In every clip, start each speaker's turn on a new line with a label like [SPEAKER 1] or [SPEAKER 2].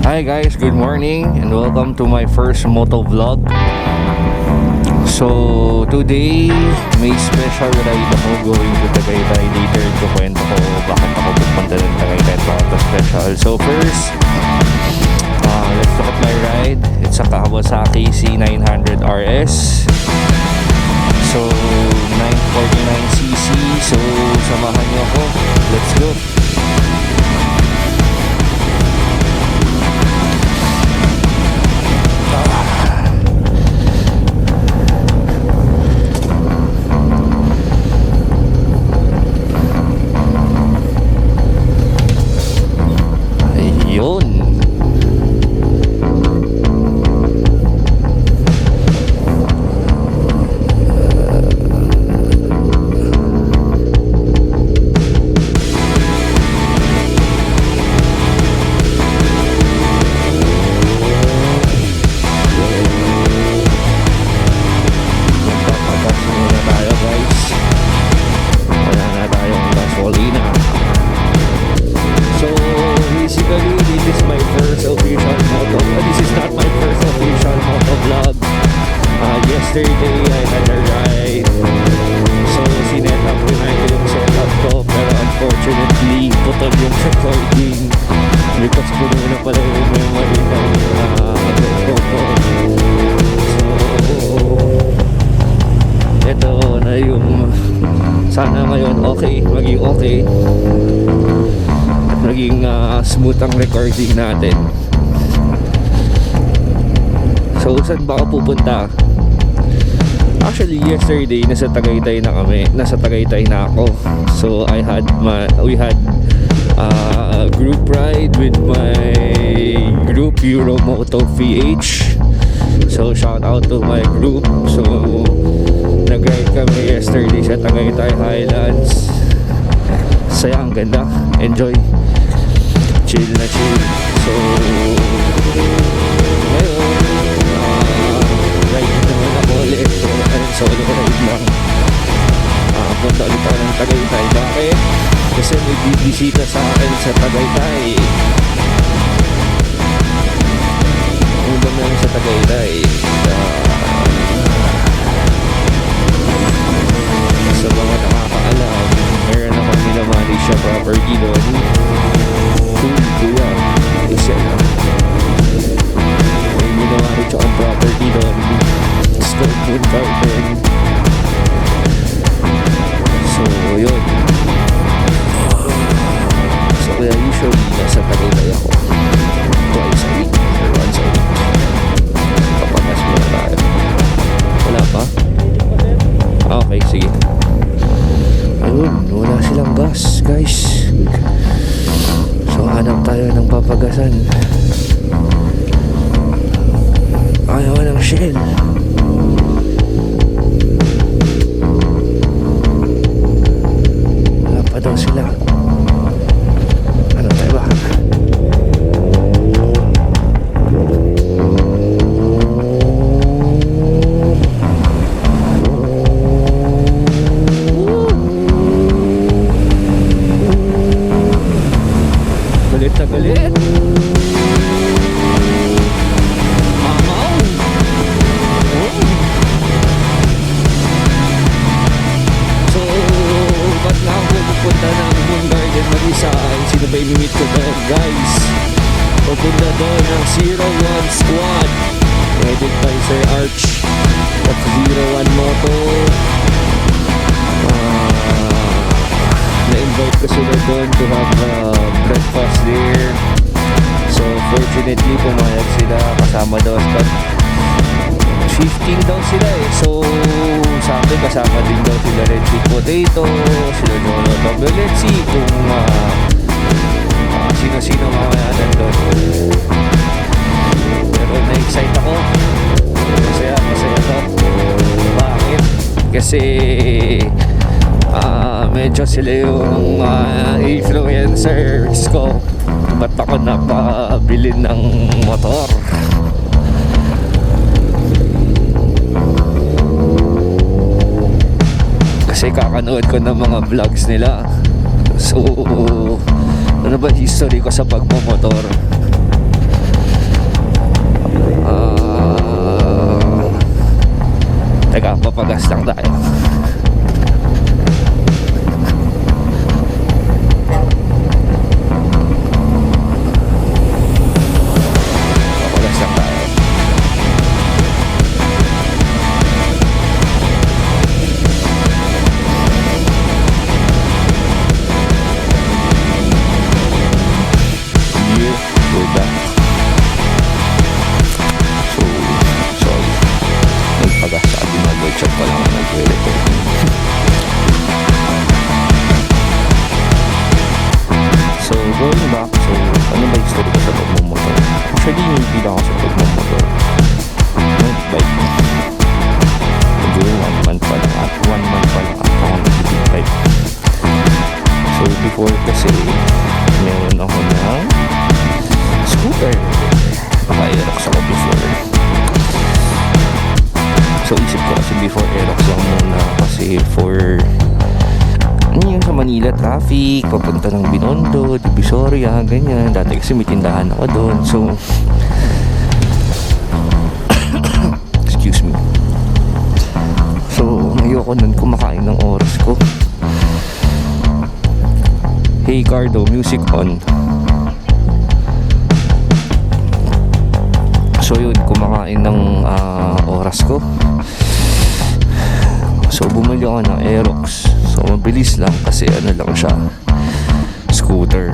[SPEAKER 1] Hi guys, good morning and welcome to my first moto vlog. So today may special ride ako going to Tagaytay. Later kukwento ko bakit ako pupunta ng Tagaytay para to special. So first, let's look at my ride. It's a Kawasaki C900 RS. So 949cc. So samahan niyo ako. Let's go. Yesterday I had a ride. So sinet up ko na yung setup ko. Pero unfortunately putol yung recording because puno na pala yung memory ng GoPro ko. So eto na yung sana ngayon maging okay at maging smooth ang recording natin. So saan ba ako pupunta? Actually, yesterday nasa Tagaytay na kami. Nasa Tagaytay na ako. So we had a group ride with my group Moto PH. So shout out to my group. So nag-ride kami yesterday sa Tagaytay Highlands. Saya, ang ganda. Enjoy. Chill na chill. So ngayon ride naman ako ulit. So solo ride lang. Punta ulit ako ng Tagaytay. Bakit? Kasi may bibisita sa akin sa Tagaytay. Ano ba meron sa Tagaytay? Sa mga nakakaalam, meron akong minamali siya property doon. Kuya, isa lang. May minamali siya ang property doon. Food garden. So yun. So kaya usually nasa Tagaytay ako twice a week or once a week. Papagas muna tayo. Wala pa? Okay, sige. Ayun, wala silang gas guys. So hanap tayo ng papagasan. Ayaw ng Shell. Daw sila. Ano tayo ba? Galit na galit. Punta ng Moon Garden mag-isa. Sino ba i-meet ko doon guys? Pupunta doon ng 01 Squad headed by Sir Arch of 01 Moto. Na-invite ko sila doon to have breakfast there. So fortunately pumayag sila. Kasama daw spot 15 daw sila eh. So sabi kasama din daw sila Red Sweet Potato, sila Moto. Let's see kung sino-sino mamaya nandun. Pero na-excite ako. Masaya to. Bakit? Kasi medyo sila yung influencers ko. Ba't ako napabilin ng motor? Kasi kakanood ko ng mga vlogs nila. So ano ba history ko sa pagmamotor? papagas lang tayo. Papagas lang tayo. Yeah, we're back. So, sorry. Nagpagas sa ating mag-check pa lang ang nag-record. So, going back, so, ano ba yung story ko sa pagmumotor? Actually, hindi lang ako sa pagmumotor. Bike. Siguro 1 month pa lang at 1 month pa lang ako nag-big bike. So, before kasi, meron ako ng scooter. Naka-Aerox ako before. So, isip ko kasi before Aerox lang muna kasi for yung sa Manila traffic, papunta ng Binondo, Divisoria, ganyan. Dati kasi may tindahan ako doon. So, excuse me. So, ayoko nun kumakain ng oras ko. Hey Cardo, music on. So yun, kumakain ng oras ko. So bumili ako ng Aerox. So mabilis lang kasi ano lang siya, scooter.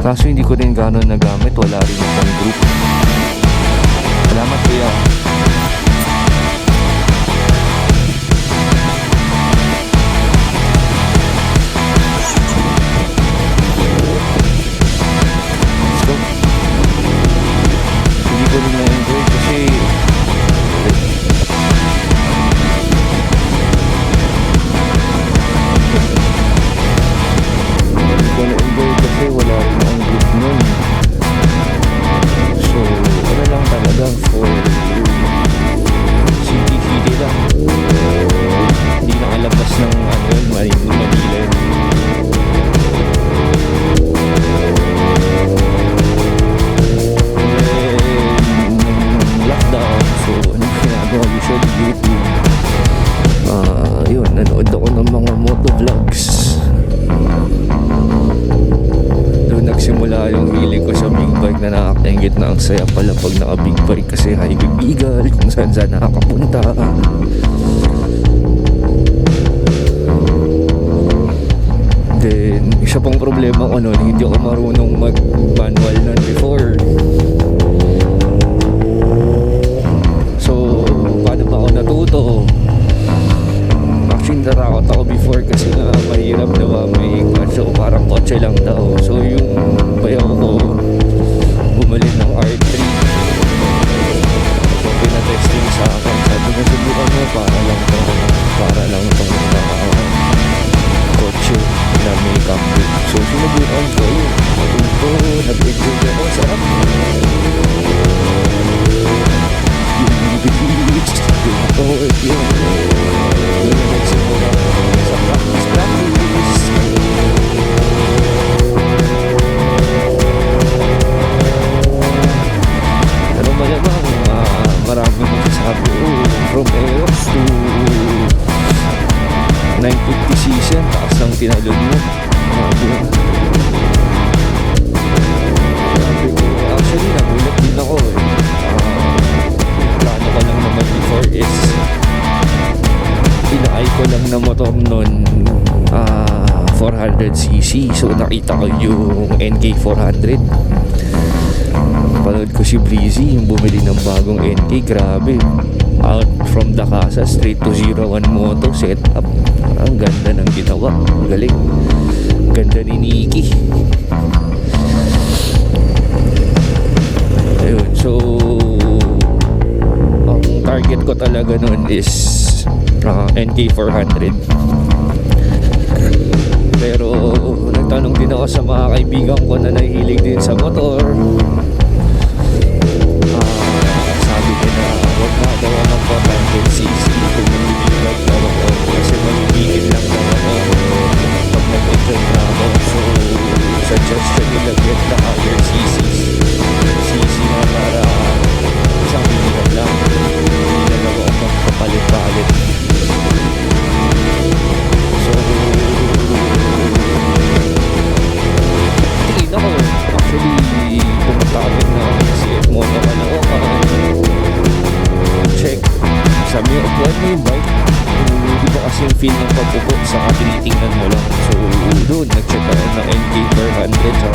[SPEAKER 1] Kaso hindi ko rin gano'n nagamit. Wala rin akong group. Salamat kuya. Ko rin na-enjoy kasi wala rin ang group nun. So ano lang talaga, for city lang, hindi nakalabas ng Manila yun. Usually YouTube. Yun, nanood ako ng mga motovlogs. Doon nagsimula yung hiling ko sa big bike na nakakaingit na ang saya pala pag naka big bike kasi haibibigal kung saan nakakapunta. Then, isa pang problema ko nun, hindi ako marunong mag-manual nun before. Paano ba ako natuto? Actually, natakot ako before kasi nga mahirap daw may so parang kotse lang daw. So yung bayaw ko bumalik ng R3. So pinatesting sa akin. Sabi na subukan mo para lang tong kotse na may cambio. So sinubukan ko yun. Natuto, nag-enjoy ako. Sarap. Ano malamang marami magsasabi, from Aerox to 950cc taas ng tinalon mo. Actually nagulat din ako plano ko lang naman before is inaay ko lang na motor nun 400cc. So nakita ko yung NK 400. Panood ko si Breezy yung bumili ng bagong NK. Grabe, out from the casa straight to 01 Moto setup. Ang ganda ng ginawa. Galing. Ganda ni Nikki. Ayun, so ang target ko talaga nun is NK 400. Pero nagtanong din ako sa mga kaibigan ko na nahihilig din sa motor. Sabi nila wag na daw ako ng 400cc kung nabibigay daw ako kasi magigil lang daw ako pag nag-enjoy na ako. So suggestion nila get the higher CC na para isang bilihan lang, hindi na daw ako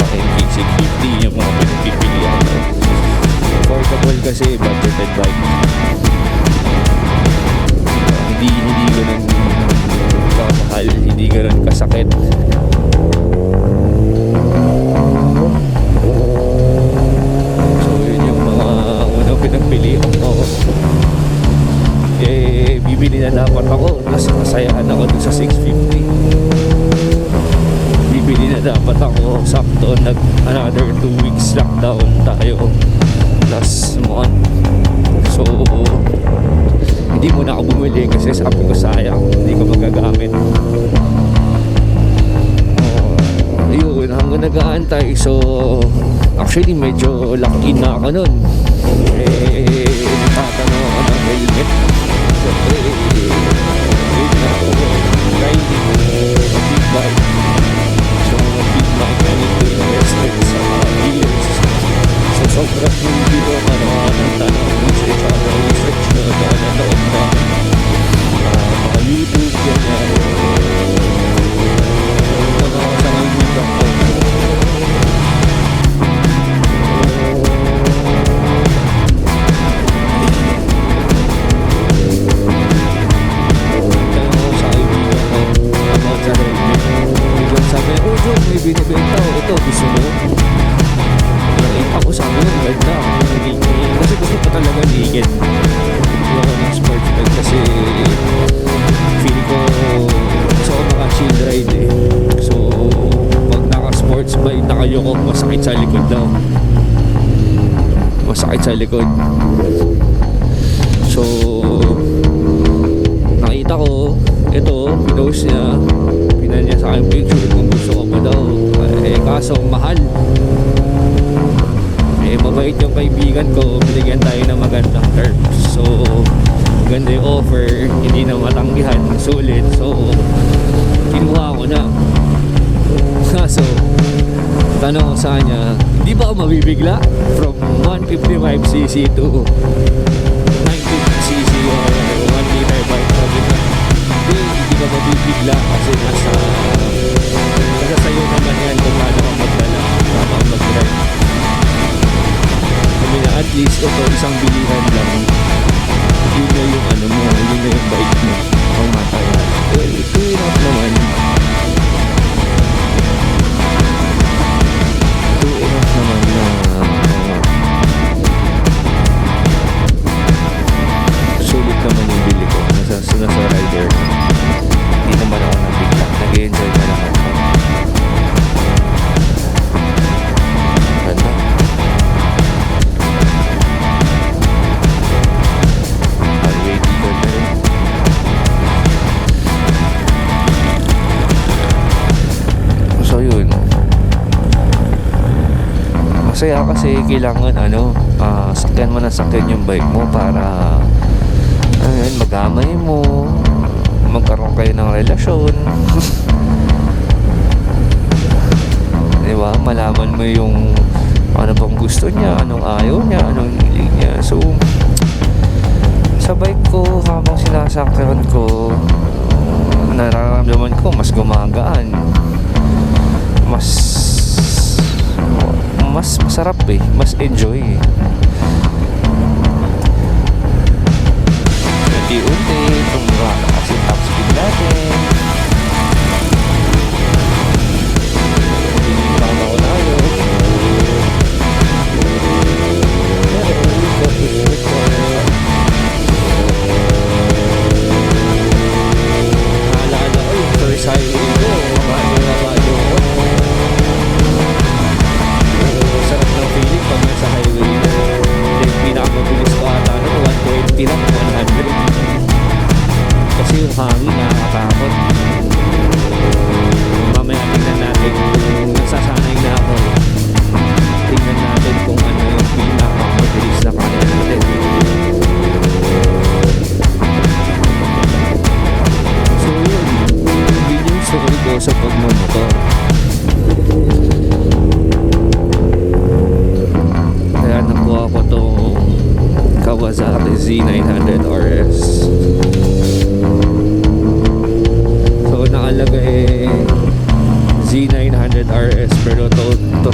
[SPEAKER 1] MK650 yung mga pinagpipilian ko. Affordable kasi budgeted bike. Hindi ganun kamahal, hindi ganun kasakit. So yun yung mga unang pinagpilian ko. Bibili na dapat ako, mas masayahan ako dun sa 650. Bibili na dapat ako, sakto another 2 weeks lockdown tayo last month. So hindi mo na ako bumili kasi sabi ko sayang, hindi ko magagamit. Yun, hanggang nag-aantay. So actually medyo lucky na ako nun. Natatanong ako ng helmet. Siyempre wait na ako riding big bike. So big bike na nito invested sa dealers. So sobrang hindi ko manood ng tanong research ako research na nanood na mga YouTube ganyan. Ano sa mga YouTube ko. May binibenta ko, ito gusto mo? Nakita ko sa akin yung ganda kasi gusto ko talaga ligid yung ng sports bike kasi feel ko gusto ko maka chill ride eh. So pag naka sports bike nakayo ko, masakit sa likod daw, masakit sa likod. So nakita ko ito, pinost niya sa akin picture kung gusto ko pa daw. Kaso mahal. Mabait yung kaibigan ko, binigyan tayo ng magandang terms. So ganda yung offer, hindi na matanggihan, sulit. So kinuha ko na. Kaso tanong ko sa kanya, hindi ba ako mabibigla from 155cc to 90cc or 1 liter bike? Sabi na, hindi ka mabibigla kasi nasa sa'yo naman yan kung paano ka magdala, paano ka mag-drive. Sabi na at least ito isang bilihan lang, yun na yung ano mo, yun na yung bike mo pang matayan. Ito enough naman, ito enough naman na sulit naman yung bili ko. Nasa rider, hindi naman ako nabigla, nag-enjoy na lang ako. Ganda. Highway dito na rin. So yun, masaya kasi kailangan sakyan mo na sakyan yung bike mo para magamay mo, magkaroon kayo ng relasyon. Diba? Malaman mo yung ano bang gusto niya, anong ayaw niya, anong hilig niya. So sa bike ko, habang sinasakyan ko, nararamdaman ko mas gumagaan, mas masarap eh, mas enjoy eh. Unti-unti, tumura kasi top speed natin. Pinipama ko tayo. Naalala ko yung first highway ko, mabado ko. Sarap ng feeling pag nasa highway na. Pinaka-mabilis ko ata 120 lang, 100.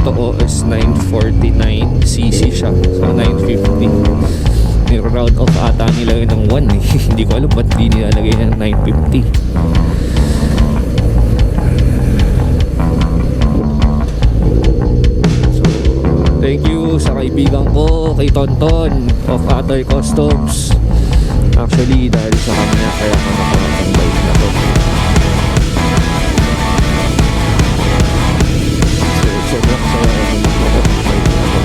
[SPEAKER 1] Moto OS 949cc siya. So 950. Ni-round off ata nila yun ng 1 eh. Hindi ko alam ba't di nilalagay ng 950. Thank you sa kaibigan ko, kay Tonton of Atoy Customs. Actually, dahil sa kanya kaya ako nakapag-bike na to. So, sobrang saya ako nakapag-bike na to.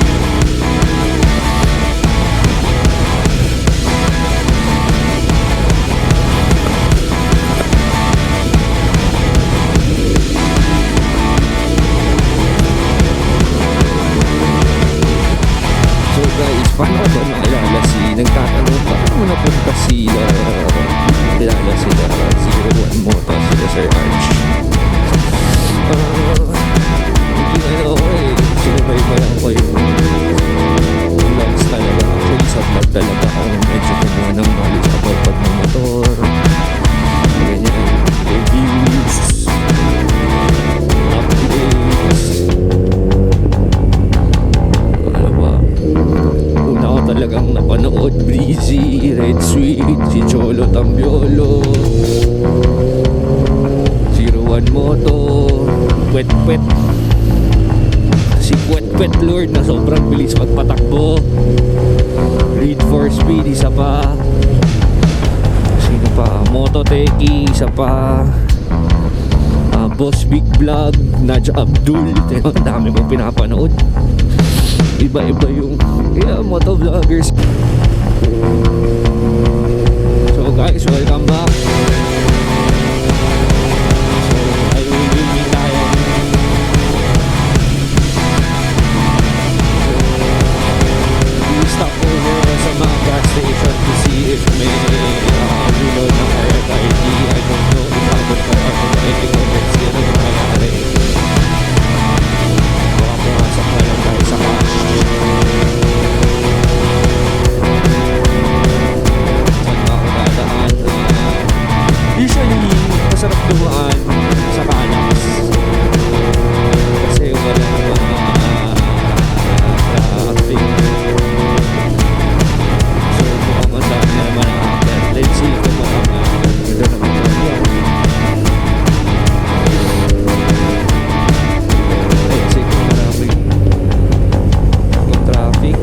[SPEAKER 1] So guys, paano ba nakilala nagtatanong pa kung napunta sila kilala sila 01 Moto, sila Sir Arch. Hindi na ako eh, sinubaybayan ko yung vlogs talaga. Actually sa vlog talaga ako medyo kumuha ng knowledge about pagmamotor, ganyan, reviews, updates. Talagang napanood Breezy, Red Sweet, si Cholo Tambiolo, 01 Moto, Pwet Pwet, si Pwet Pwet Lord na sobrang bilis magpatakbo, Read for Speed, isa pa, sino pa, Moto Teki, isa pa, Boss Big Vlog, Nadja Abdul, ang dami kong pinapanood. Iba-iba yung motovloggers. So guys, welcome back. So I will be tayo. We stop over sa mga gas station to see if may reload ng RFID. I don't know if abot ka ako na i-comments yun ang nangyari. Baka pumasok na lang tayo sa cash. Usually, masarap dumaan sa Calax kasi wala mga traffic. So, mukhang ang dami naman ang akin. Let's see kung marami akin. Ganda naman yan. Let's see kung marami yung traffic.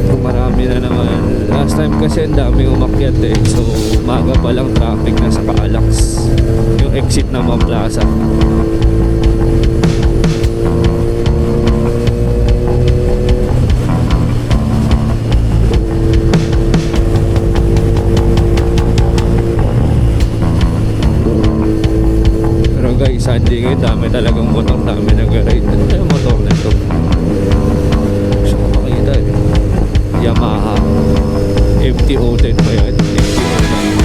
[SPEAKER 1] Kung marami na naman. Last time kasi ang dami umakyat eh. So umaga pa lang traffic na sa Calax, yung exit ng mga plaza. Pero guys, Sunday ngayon dami talagang motor, dami nag-ride. Ano yung motor na ito? Gusto ko makita eh. Yamaha MT-09 ba yan? MT-09.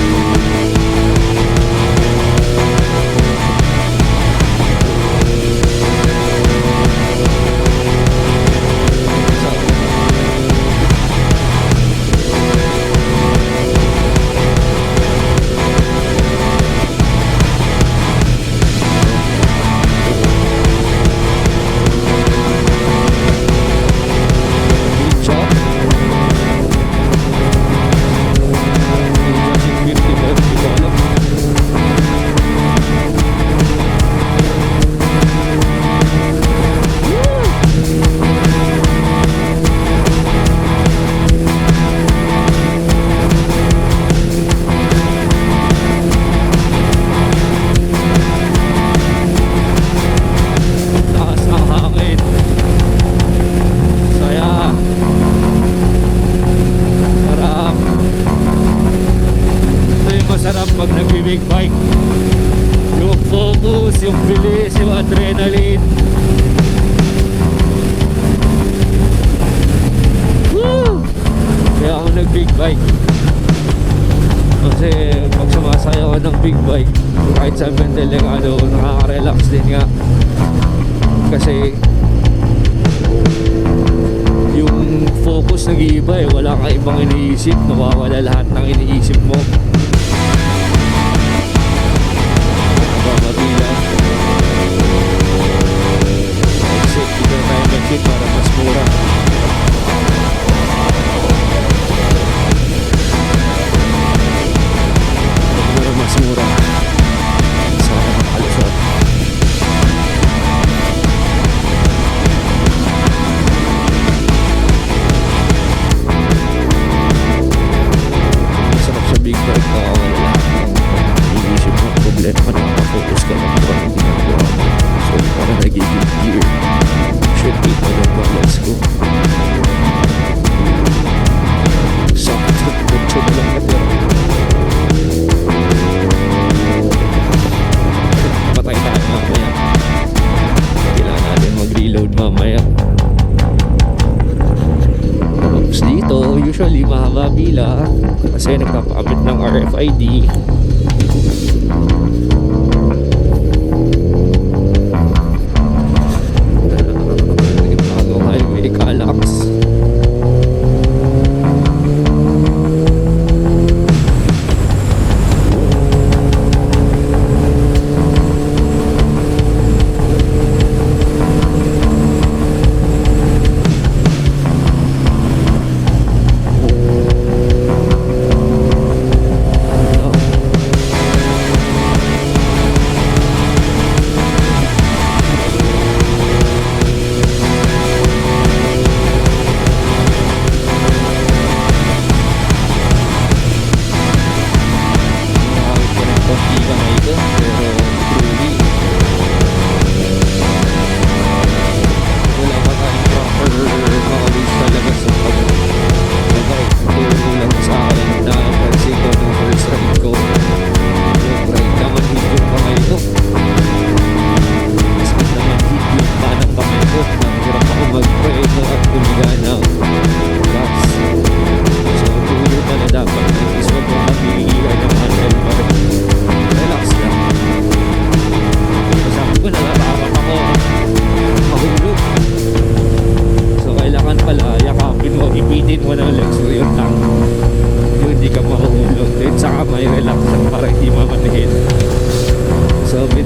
[SPEAKER 1] Pag nag-big bike, yung focus, yung bilis, yung adrenaline. Woo! Kaya ako nag-big bike kasi pag sumasaya ako ng big bike, kahit sa delikado, nakaka-relax din nga kasi yung focus nag-iiba eh. Wala kang ibang iniisip, nawawala lahat ng iniisip mo. kabila kasi nagpapakabit ng RFID. Bagong highway Calax.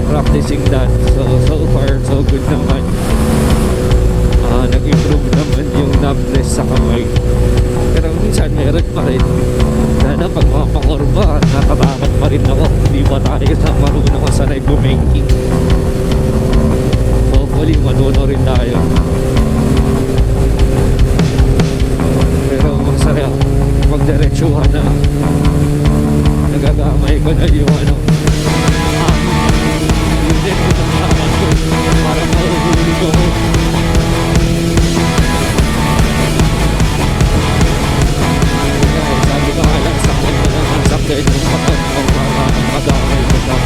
[SPEAKER 1] Practicing that, so far so good naman. Nag-improve naman yung numbness sa kamay, pero minsan meron pa rin. Sana pag mga pangorba, natatakot pa rin ako, hindi pa tayo sa marunong o sanay bumengi. Hopefully matuto rin tayo, pero masaya magdiretsuhan na. Nagagamay ko na yung para mahuhulog ako. Sabi ko nga lang, sakit na lang ang sakit ng patag ko para magamay ko lang.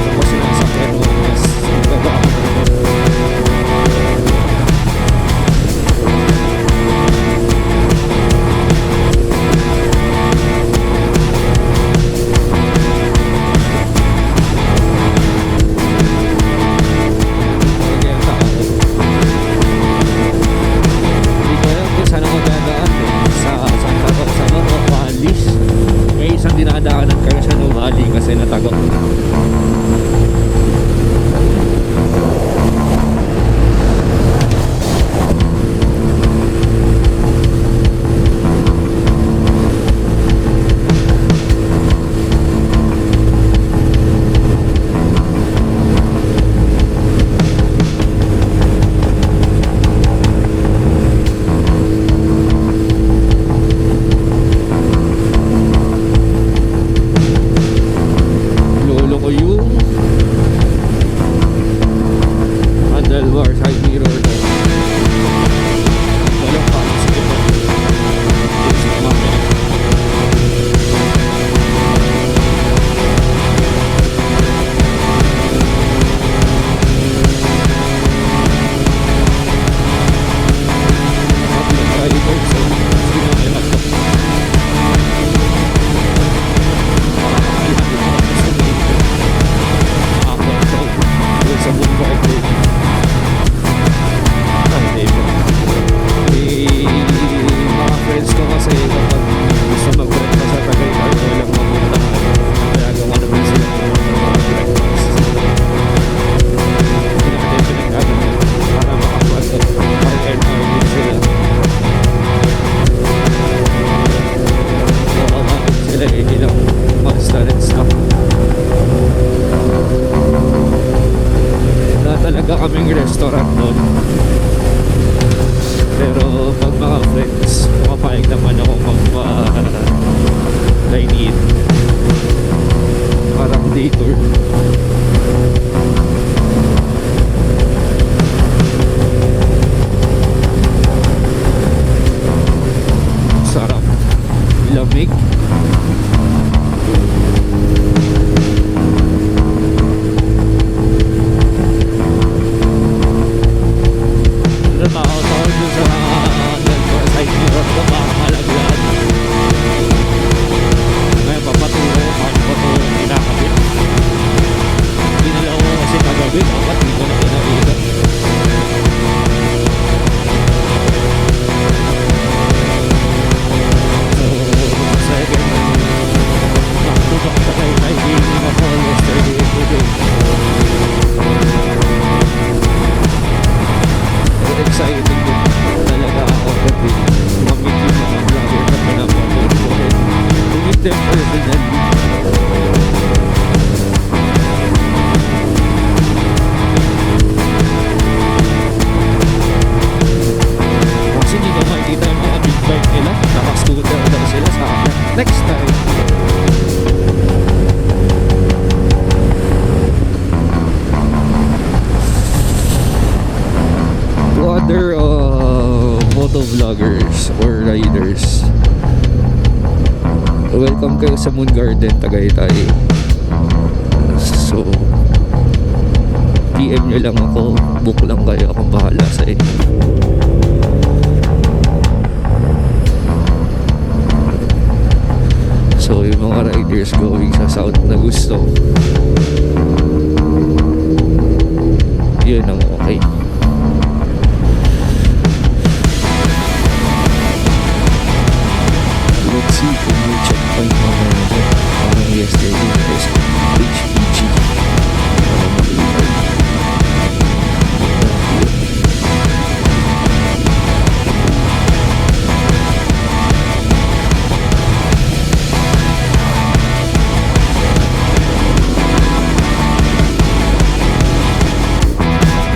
[SPEAKER 1] Ako sinasakit mo, mas magagawa ko naman. Dinadaanan kayo sa Numali kasi natago. kaming restaurant nun. Pero pag mga friends, makapayag naman ako magpa-dine in. Parang day tour. Sarap. Lamig. them personally. Kasi hindi ko makikita yung mga big bike nila. Naka-scooter lang sila sa akin. Next time. To other motovloggers or riders, welcome kayo sa Moon Garden, Tagaytay. So PM nyo lang ako, book lang kayo, akong bahala sa inyo. So yung mga riders going sa south na gusto, yun ang okay. Let's see kung may checkpoint mga parang yesterday is HPG.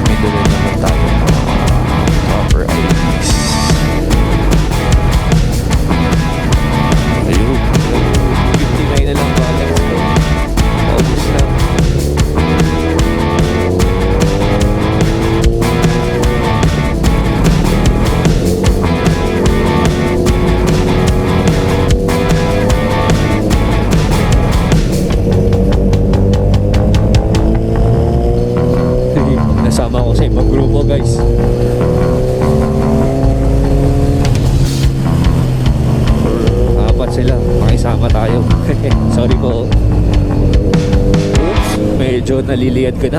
[SPEAKER 1] May dala naman tayo proper IDs. Ayun, 59 na lang balance ko. Paubos na. Nasama ko sa ibang grupo, guys. Apat sila, makisama tayo. Sorry po. Oops, medyo naliliad ko na.